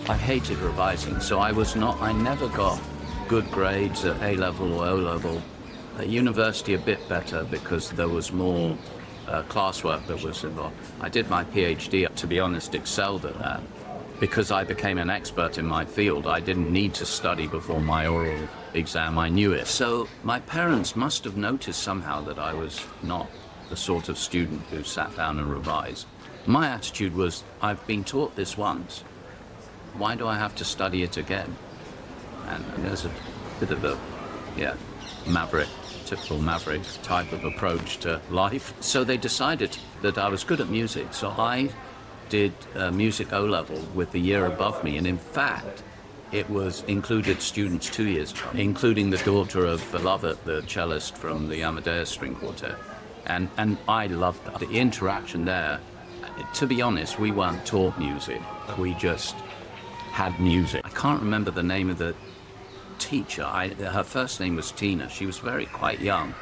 I hated revising, so I never got good grades at A-level or O-level. At university, a bit better because there was more classwork that was involved. I did my PhD, to be honest, excelled at that. Because I became an expert in my field, I didn't need to study before my oral exam, I knew it. So my parents must have noticed somehow that I was not the sort of student who sat down and revised. My attitude was, I've been taught this once, why do I have to study it again? And there's a bit of a, typical maverick type of approach to life. So they decided that I was good at music, so I did music O-level with the year above me, and in fact it included students 2 years, including the daughter of Lovett, the cellist from the Amadeus String Quartet, and I loved that. The interaction there, to be honest, we weren't taught music, we just had music. I can't remember the name of the teacher. Her first name was Tina. She was quite young,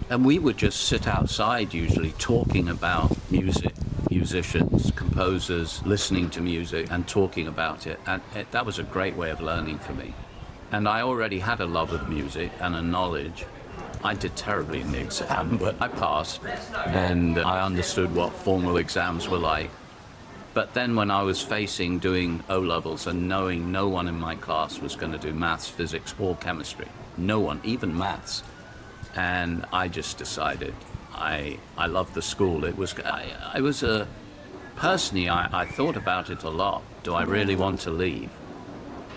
and we would just sit outside usually talking about music, musicians, composers, listening to music and talking about it, and that was a great way of learning for me. And I already had a love of music and a knowledge. I did terribly in the exam, but I passed, and I understood what formal exams were like. But then when I was facing doing O-levels and knowing no one in my class was going to do maths, physics or chemistry, no one, even maths, and I just decided I loved the school. Personally, I thought about it a lot. Do I really want to leave?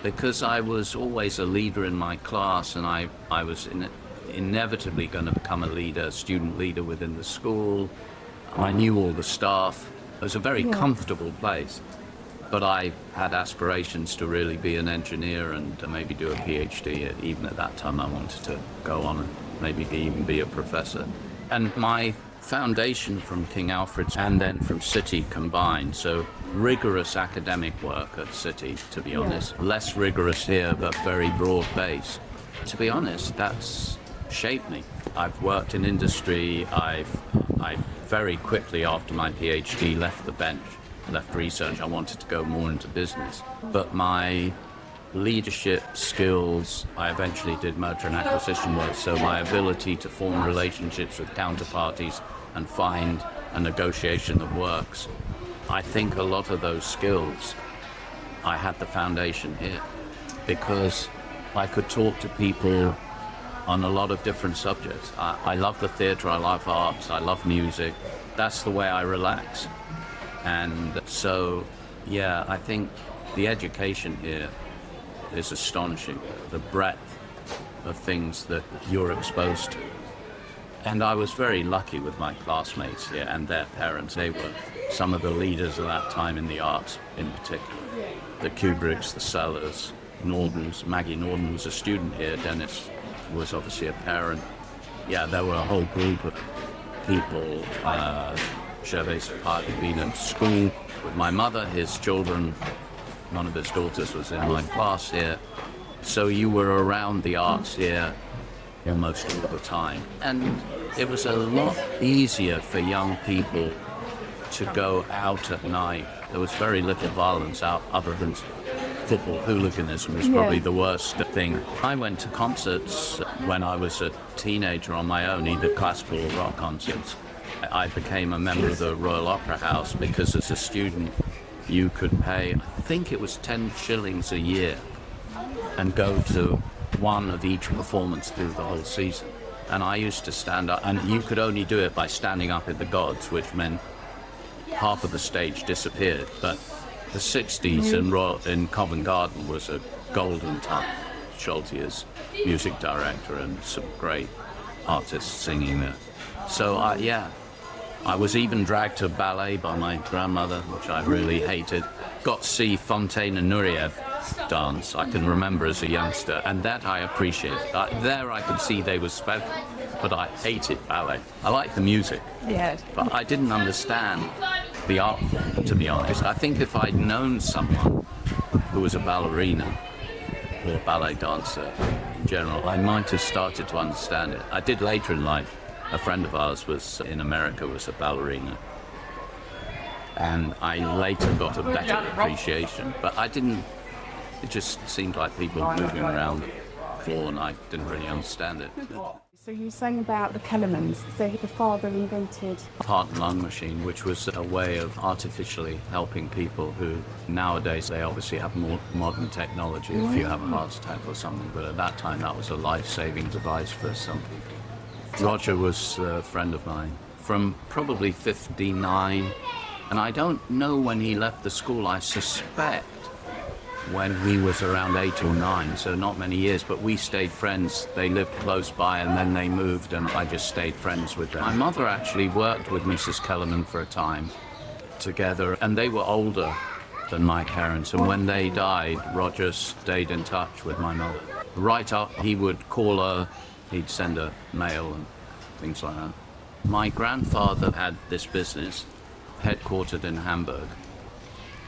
Because I was always a leader in my class, and I was inevitably going to become a leader, student leader within the school. I knew all the staff. It was a very comfortable place. But I had aspirations to really be an engineer and to maybe do a PhD. Even at that time, I wanted to go on and maybe even be a professor. And my foundation from King Alfred and then from City combined, so rigorous academic work at City, to be honest. Less rigorous here, but very broad-based. To be honest, that's shaped me. I've worked in industry. I very quickly after my PhD left the bench, left research. I wanted to go more into business. But my leadership skills, I eventually did merger and acquisition work, so my ability to form relationships with counterparties and find a negotiation that works, I think a lot of those skills, I had the foundation here because I could talk to people on a lot of different subjects. I love the theatre, I love arts, I love music. That's the way I relax. And so, I think the education here is astonishing, the breadth of things that you're exposed to. And I was very lucky with my classmates here and their parents. They were some of the leaders of that time in the arts in particular. The Kubricks, the Sellers, Nordens. Maggie Norden was a student here. Dennis was obviously a parent. There were a whole group of people. Gervais Park had been at school with my mother, his children. One of his daughters was in my class here. So you were around the arts here almost all the time. And it was a lot easier for young people to go out at night. There was very little violence out other than football. Hooliganism was probably the worst thing. I went to concerts when I was a teenager on my own, either classical or rock concerts. I became a member of the Royal Opera House because as a student you could pay, I think it was 10 shillings a year, and go to one of each performance through the whole season. And I used to stand up, and you could only do it by standing up in the gods, which meant half of the stage disappeared. But the 60s in Covent Garden was a golden time. Schulte is music director and some great artists singing there. So I was even dragged to ballet by my grandmother, which I really hated. Got to see Fontaine and Nureyev dance, I can remember as a youngster, and that I appreciate. There I could see they were special, but I hated ballet. I liked the music, but I didn't understand the art form, to be honest. I think if I'd known someone who was a ballerina or a ballet dancer in general, I might have started to understand it. I did later in life. A friend of ours was in America, was a ballerina. And I later got a better appreciation, but I didn't, it just seemed like people moving around the floor and I didn't really understand it. So you were saying about the Kellermans, so the father invented... Heart and lung machine, which was a way of artificially helping people who nowadays they obviously have more modern technology if you have a heart attack or something, but at that time that was a life-saving device for some people. Roger was a friend of mine from probably 59, and I don't know when he left the school. I suspect when he was around 8 or 9, so not many years, but we stayed friends. They lived close by and then they moved and I just stayed friends with them. My mother actually worked with Mrs. Kellerman for a time together, and they were older than my parents, and when they died, Roger stayed in touch with my mother. Right up, he would call her, he'd send her mail and things like that. My grandfather had this business headquartered in Hamburg,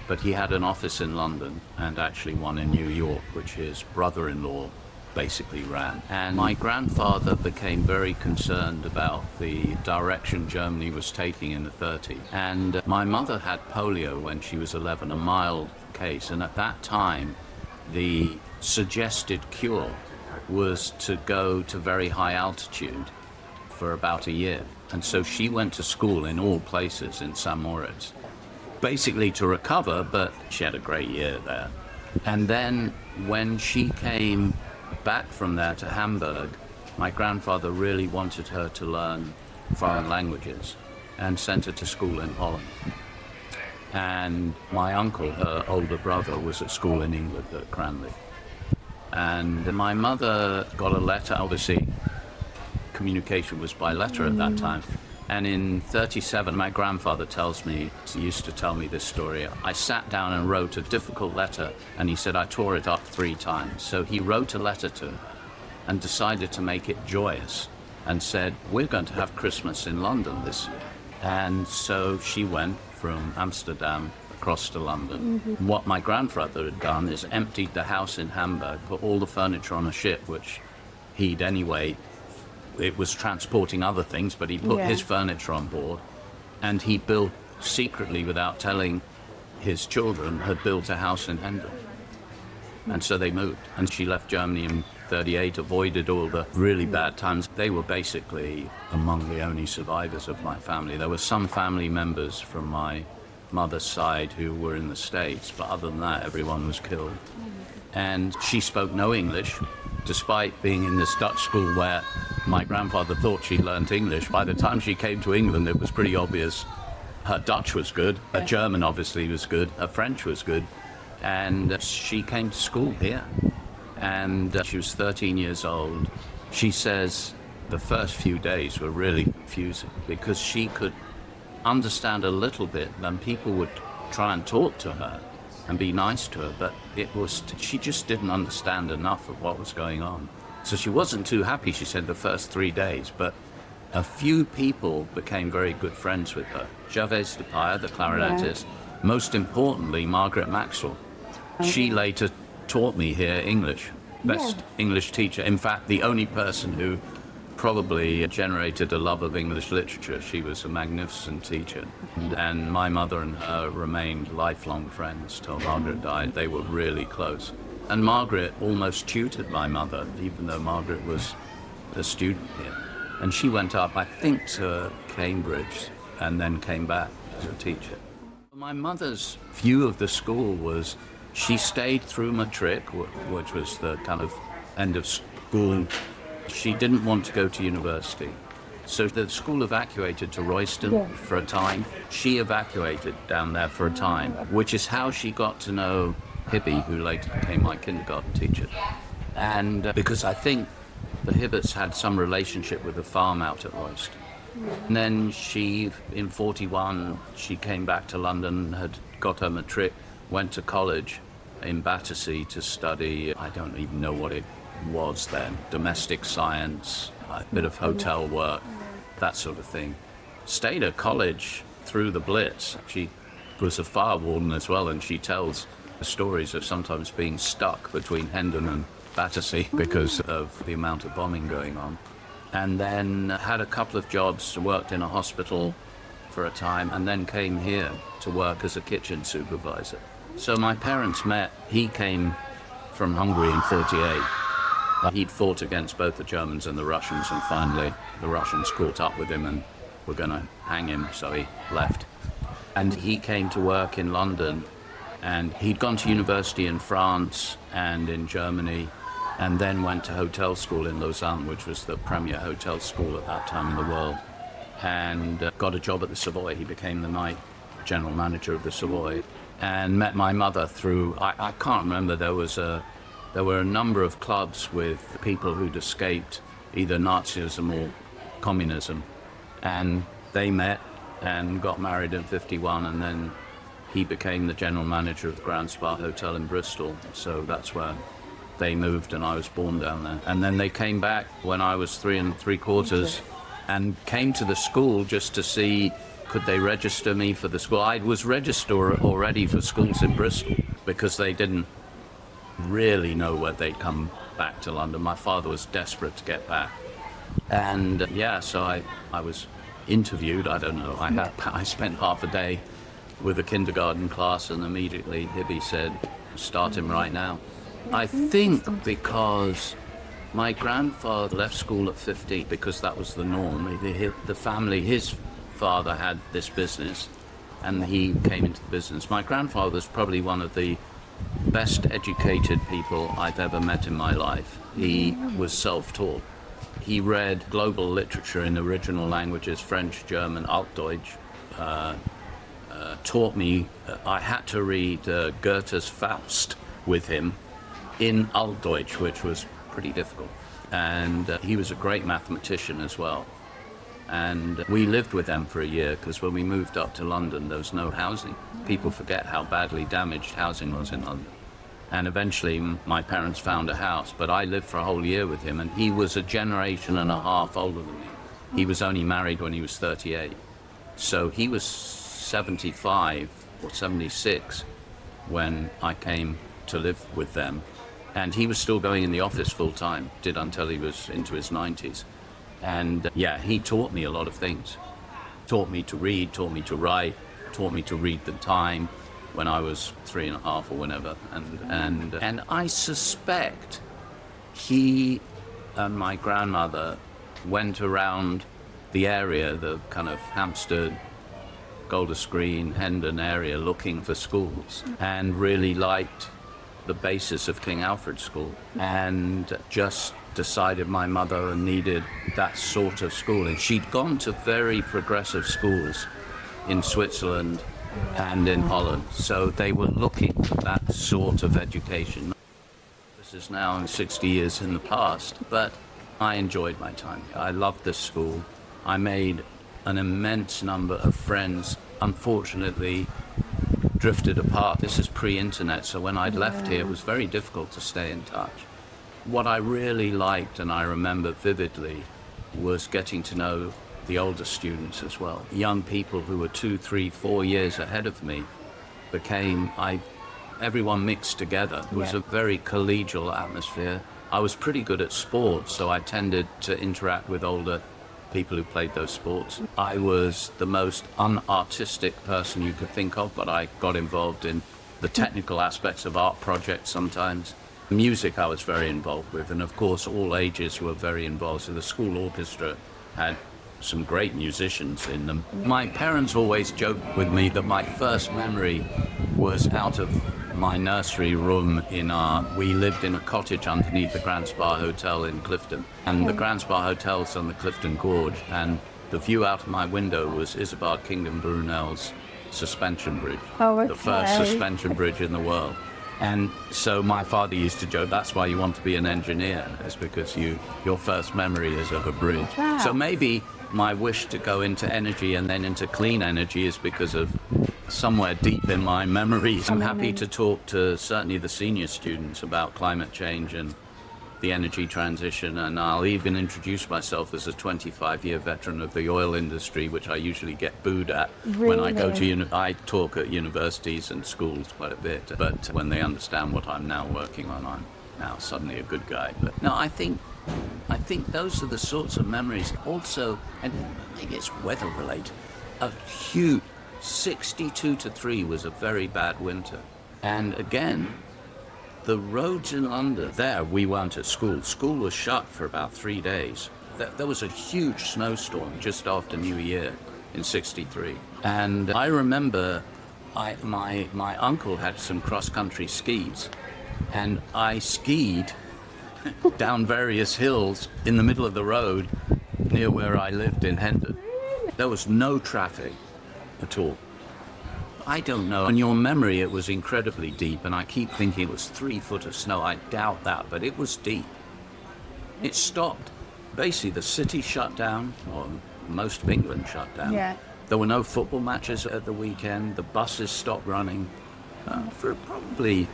but he had an office in London and actually one in New York, which his brother-in-law basically ran. And my grandfather became very concerned about the direction Germany was taking in the 30s. And my mother had polio when she was 11, a mild case. And at that time, the suggested cure was to go to very high altitude for about a year. And so she went to school in all places in St. Moritz, basically to recover, but she had a great year there. And then when she came back from there to Hamburg, my grandfather really wanted her to learn foreign languages and sent her to school in Holland. And my uncle, her older brother, was at school in England at Cranley. And my mother got a letter, obviously communication was by letter at that time. And in 37, my grandfather used to tell me this story. I sat down and wrote a difficult letter, and he said I tore it up 3 times. So he wrote a letter to her and decided to make it joyous and said, we're going to have Christmas in London this year. And so she went from Amsterdam across to London. What my grandfather had done is emptied the house in Hamburg, put all the furniture on a ship, which he'd anyway... It was transporting other things, but he put his furniture on board, and he built secretly, without telling his children, had built a house in Hendon. And so they moved, and she left Germany in 38, avoided all the really bad times. They were basically among the only survivors of my family. There were some family members from my mother's side who were in the States, but other than that, everyone was killed. And she spoke no English, despite being in this Dutch school where my grandfather thought she learnt English. By the time she came to England, it was pretty obvious her Dutch was good, her German obviously was good, her French was good, and she came to school here. And she was 13 years old. She says the first few days were really confusing because she could understand a little bit, then people would try and talk to her and be nice to her, but she just didn't understand enough of what was going on. So she wasn't too happy, she said, the first 3 days, but a few people became very good friends with her. Gervais de Paya, the clarinetist, most importantly, Margaret Maxwell. She later taught me here English, best English teacher. In fact, the only person who probably generated a love of English literature. She was a magnificent teacher. And my mother and her remained lifelong friends till Margaret died. They were really close. And Margaret almost tutored my mother, even though Margaret was a student here. And she went up, I think, to Cambridge and then came back as a teacher. My mother's view of the school was she stayed through matric, which was the kind of end of school. She didn't want to go to university. So the school evacuated to Royston for a time. She evacuated down there for a time, which is how she got to know Hibby, who later became my kindergarten teacher. And because I think the Hibbets had some relationship with the farm out at Royston. And then in 41, she came back to London, had got her matric, went to college in Battersea to study, I don't even know what it was then, domestic science, a bit of hotel work, that sort of thing. Stayed at college through the Blitz. She was a fire warden as well, and she tells stories of sometimes being stuck between Hendon and Battersea because of the amount of bombing going on. And then had a couple of jobs, worked in a hospital for a time and then came here to work as a kitchen supervisor. So my parents met. He came from Hungary in 48. He'd fought against both the Germans and the Russians, and finally the Russians caught up with him and were going to hang him, so he left. And he came to work in London, and he'd gone to university in France and in Germany, and then went to hotel school in Lausanne, which was the premier hotel school at that time in the world, and got a job at the Savoy. He became the night general manager of the Savoy, and met my mother through, I can't remember, there were a number of clubs with people who'd escaped either Nazism or communism, and they met and got married in 51, and then he became the general manager of the Grand Spa Hotel in Bristol. So that's where they moved, and I was born down there. And then they came back when I was 3 3/4 and came to the school just to see could they register me for the school. I was registered already for schools in Bristol because they didn't really know where they'd come back to London. My father was desperate to get back. And so I was interviewed. I don't know. I spent half a day with a kindergarten class, and immediately Hibby said, start him right now. I think because my grandfather left school at 50 because that was the norm. The family, his father had this business and he came into the business. My grandfather was probably one of the best educated people I've ever met in my life. He was self-taught. He read global literature in original languages, French, German, Altdeutsch, taught me, I had to read Goethe's Faust with him in Altdeutsch, which was pretty difficult. And he was a great mathematician as well. And we lived with them for a year because when we moved up to London, there was no housing. People forget how badly damaged housing was in London. And eventually my parents found a house, but I lived for a whole year with him, and he was a generation and a half older than me. He was only married when he was 38. So he was 75 or 76 when I came to live with them. And he was still going in the office full time, did until he was into his 90s. And he taught me a lot of things. Taught me to read, taught me to write, taught me to read the Time when I was 3 and a half or whenever. And I suspect he and my grandmother went around the area, the kind of Hampstead, Golders Green, Hendon area, looking for schools, and really liked the basis of King Alfred School, and just decided my mother needed that sort of school. And she'd gone to very progressive schools in Switzerland and in Holland, so they were looking for that sort of education. This is now 60 years in the past, but I enjoyed my time. I loved this school. I made an immense number of friends. Unfortunately, drifted apart. This is pre-internet, so when I'd left here, it was very difficult to stay in touch. What I really liked, and I remember vividly, was getting to know the older students as well. Young people who were 2, 3, 4 years ahead of me everyone mixed together. It was a very collegial atmosphere. I was pretty good at sports, so I tended to interact with older people who played those sports. I was the most unartistic person you could think of, but I got involved in the technical aspects of art projects sometimes. Music I was very involved with, and of course all ages were very involved. So the school orchestra had some great musicians in them. My parents always joked with me that my first memory was out of my nursery room we lived in a cottage underneath the Grand Spa Hotel in Clifton. And the Grand Spa Hotel's on the Clifton Gorge, and the view out of my window was Isambard Kingdom Brunel's suspension bridge. Oh, okay. The first suspension bridge in the world. And so my father used to joke, that's why you want to be an engineer, is because your first memory is of a bridge. Wow. So maybe my wish to go into energy and then into clean energy is because of somewhere deep in my memories. I'm happy to talk to certainly the senior students about climate change and the energy transition, and I'll even introduce myself as a 25-year veteran of the oil industry, which I usually get booed at when I go to I talk at universities and schools quite a bit, but when they understand what I'm now working on, I'm now suddenly a good guy. But no, I think those are the sorts of memories. Also, and maybe it's weather related, a huge 62-3 was a very bad winter. And again, the roads in London, there we weren't at school. School was shut for about 3 days. There was a huge snowstorm just after New Year in 63. And I remember my uncle had some cross-country skis, and I skied down various hills in the middle of the road near where I lived in Hendon. There was no traffic at all. I don't know. In your memory, it was incredibly deep, and I keep thinking it was 3 foot of snow. I doubt that, but it was deep. It stopped. Basically, the city shut down, or most of England shut down. Yeah. There were no football matches at the weekend. The buses stopped running for probably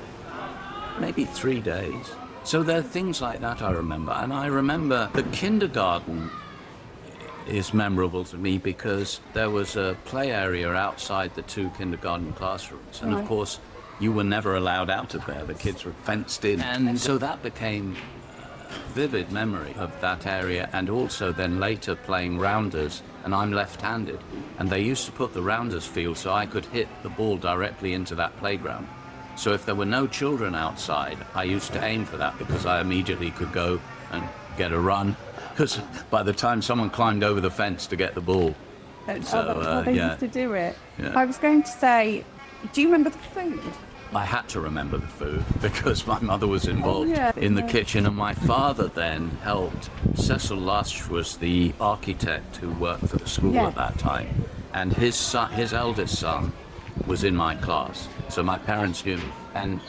maybe 3 days. So there are things like that I remember. And I remember the kindergarten is memorable to me because there was a play area outside the 2 kindergarten classrooms. And of course, you were never allowed out of there. The kids were fenced in. And so that became a vivid memory of that area. And also then later playing rounders. And I'm left-handed. And they used to put the rounders field so I could hit the ball directly into that playground. So if there were no children outside, I used to aim for that because I immediately could go and get a run. Because by the time someone climbed over the fence to get the ball. That's how they used to do it. Yeah. I was going to say, do you remember the food? I had to remember the food because my mother was involved in the kitchen, and my father then helped. Cecil Lush was the architect who worked for the school at that time, and his son, his eldest son, was in my class. So my parents knew, and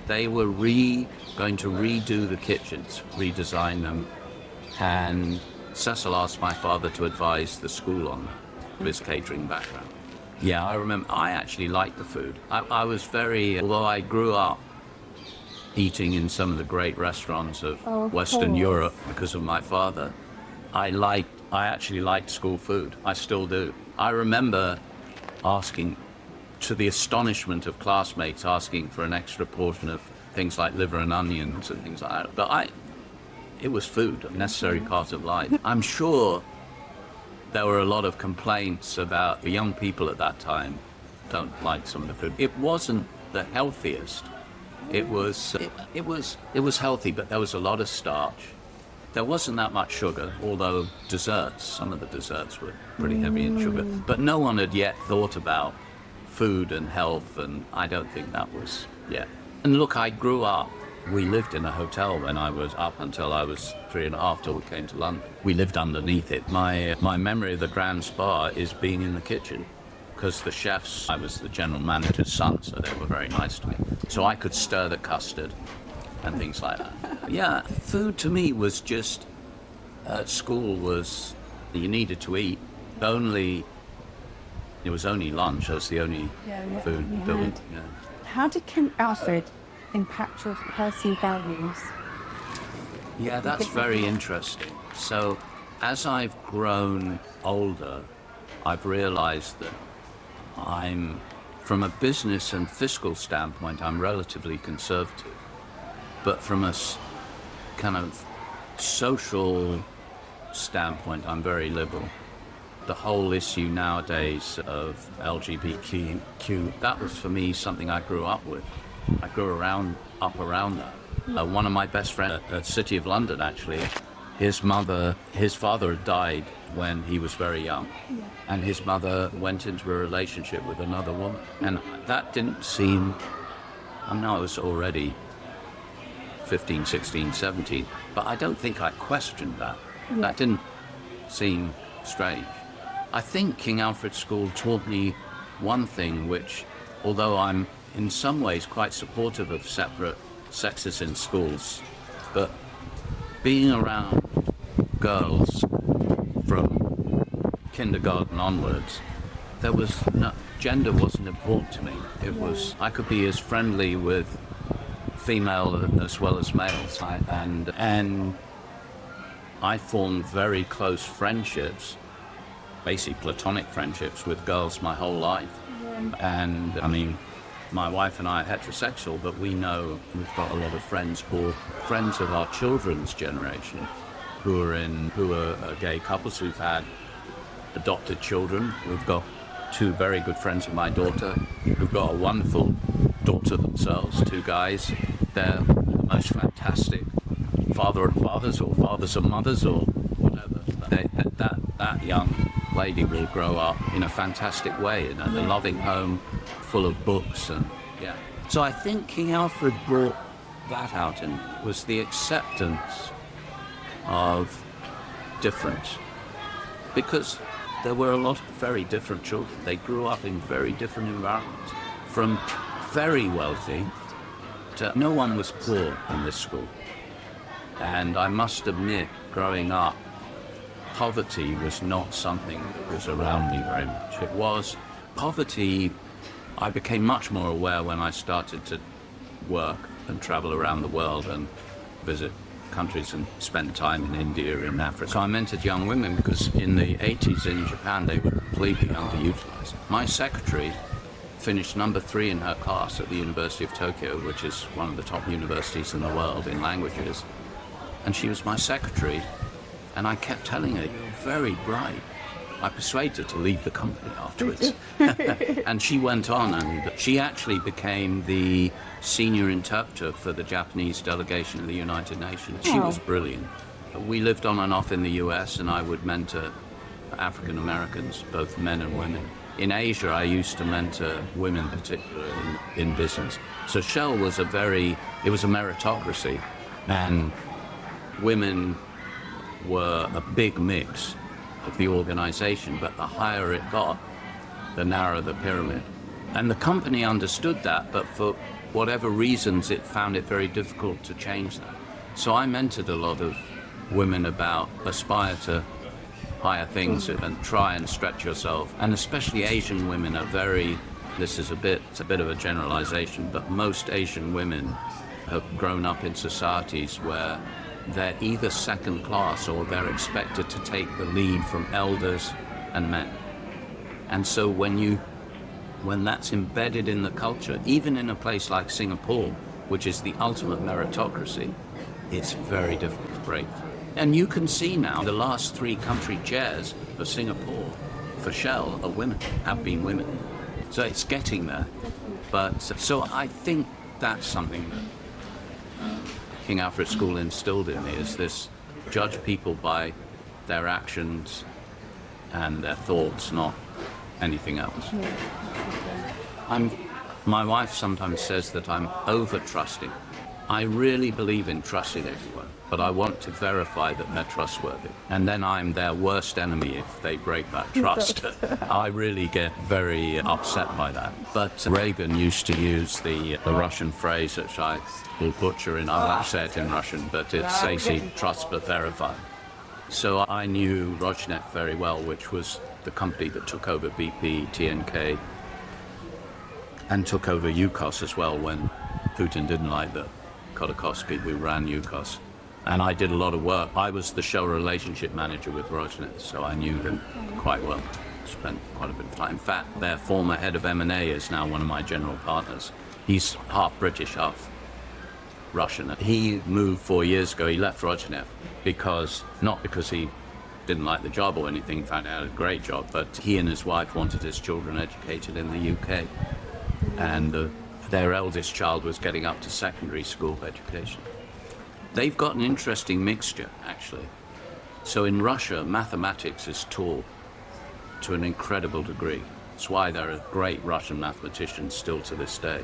they were going to redo the kitchens, redesign them, and Cecil asked my father to advise the school on that, his catering background. Yeah, I remember, I actually liked the food. I was although I grew up eating in some of the great restaurants of Western Europe because of my father, I actually liked school food. I still do. I remember asking, to the astonishment of classmates, asking for an extra portion of things like liver and onions and things like that. But it was food, a necessary part of life. I'm sure there were a lot of complaints about the young people at that time don't like some of the food. It wasn't the healthiest. It was healthy, but there was a lot of starch. There wasn't that much sugar, although some of the desserts were pretty heavy in sugar. But no one had yet thought about food and health, and I don't think that was yet. And look, I grew up. We lived in a hotel when I was up until I was 3.5 till we came to London. We lived underneath it. My memory of the Grand Spa is being in the kitchen because the chefs, I was the general manager's son, so they were very nice to me. So I could stir the custard and things like that. Yeah, food to me was just, at school was, you needed to eat. It was only lunch, that was the only food. How did King Alfred impact your personal values? Yeah, that's very interesting. So as I've grown older, I've realized that from a business and fiscal standpoint, I'm relatively conservative. But from a kind of social standpoint, I'm very liberal. The whole issue nowadays of LGBTQ, that was for me something I grew up with. I grew up around that. One of my best friends at the City of London, actually, his father had died when he was very young. And his mother went into a relationship with another woman. And that didn't seem, I was already 15, 16, 17, but I don't think I questioned that. That didn't seem strange. I think King Alfred School taught me one thing which, although I'm in some ways quite supportive of separate sexes in schools, but being around girls from kindergarten onwards, gender wasn't important to me. I could be as friendly with female as well as males, and I formed very close friendships, basically platonic friendships with girls my whole life. And my wife and I are heterosexual, but we've got a lot of friends or friends of our children's generation who are gay couples who've had adopted children. We've got two very good friends of my daughter who've got a wonderful daughter themselves, two guys. They're the most fantastic father and fathers, or fathers and mothers, or whatever. That young lady will grow up in a fantastic way, in a loving home full of books. And yeah. So I think King Alfred brought that out in was the acceptance of difference, because there were a lot of very different children. They grew up in very different environments, from very wealthy to no one was poor in this school. And I must admit, growing up, poverty was not something that was around me very much. It was poverty. I became much more aware when I started to work and travel around the world and visit countries and spend time in India and Africa. So I mentored young women because in the 80s in Japan, they were completely underutilized. My secretary finished number 3 in her class at the University of Tokyo, which is one of the top universities in the world in languages. And she was my secretary. And I kept telling her, "You're very bright." I persuaded her to leave the company afterwards. And she went on, and she actually became the senior interpreter for the Japanese delegation of the United Nations. She was brilliant. We lived on and off in the US, and I would mentor African Americans, both men and women. In Asia, I used to mentor women, particularly in business. So Shell was it was a meritocracy, and women were a big mix of the organization, but the higher it got, the narrower the pyramid. And the company understood that, but for whatever reasons, it found it very difficult to change that. So I mentored a lot of women about aspire to higher things and try and stretch yourself. And especially Asian women are it's a bit of a generalization, but most Asian women have grown up in societies where they're either second class or they're expected to take the lead from elders and men. And so when that's embedded in the culture, even in a place like Singapore, which is the ultimate meritocracy, it's very difficult to break through. And you can see now the last 3 country chairs of Singapore for Shell are women, have been women. So it's getting there. But so I think that's something that King Alfred School instilled in me, is this: judge people by their actions and their thoughts, not anything else. My wife sometimes says that I'm over-trusting. I really believe in trusting everyone, but I want to verify that they're trustworthy. And then I'm their worst enemy if they break that trust. I really get very upset by that. But Reagan used to use the Russian phrase, which I will butcher and I won't say it in Russian, but it's "Stacey, trust but verify." So I knew Rosneft very well, which was the company that took over BP, TNK, and took over Yukos as well when Putin didn't like the Khodorkovsky who ran Yukos. And I did a lot of work. I was the Shell relationship manager with Rosneft, so I knew them quite well. Spent quite a bit of time. In fact, their former head of M&A is now one of my general partners. He's half British, half Russian. He moved 4 years ago. He left Rosneft not because he didn't like the job or anything, found out a great job, but he and his wife wanted his children educated in the UK. And their eldest child was getting up to secondary school education. They've got an interesting mixture, actually. So in Russia, mathematics is taught to an incredible degree. That's why there are great Russian mathematicians still to this day.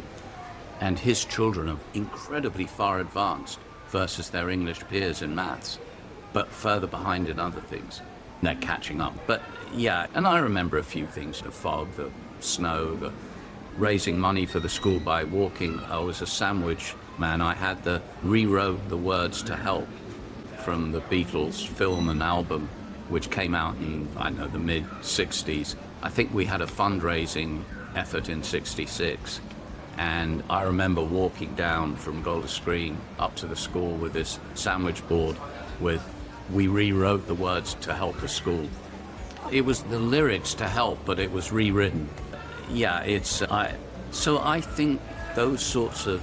And his children are incredibly far advanced versus their English peers in maths, but further behind in other things. They're catching up. But yeah, and I remember a few things: the fog, the snow, the raising money for the school by walking. I was a sandwich man. I had rewrote the words to Help from the Beatles film and album, which came out in, the mid-60s. I think we had a fundraising effort in 66. And I remember walking down from Golders Green up to the school with this sandwich board we rewrote the words to help the school. It was the lyrics to Help, but it was rewritten. Yeah, so I think those sorts of,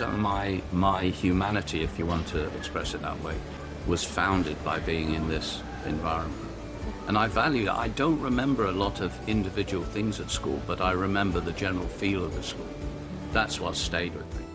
my humanity, if you want to express it that way, was founded by being in this environment. And I value that. I don't remember a lot of individual things at school, but I remember the general feel of the school. That's what stayed with me.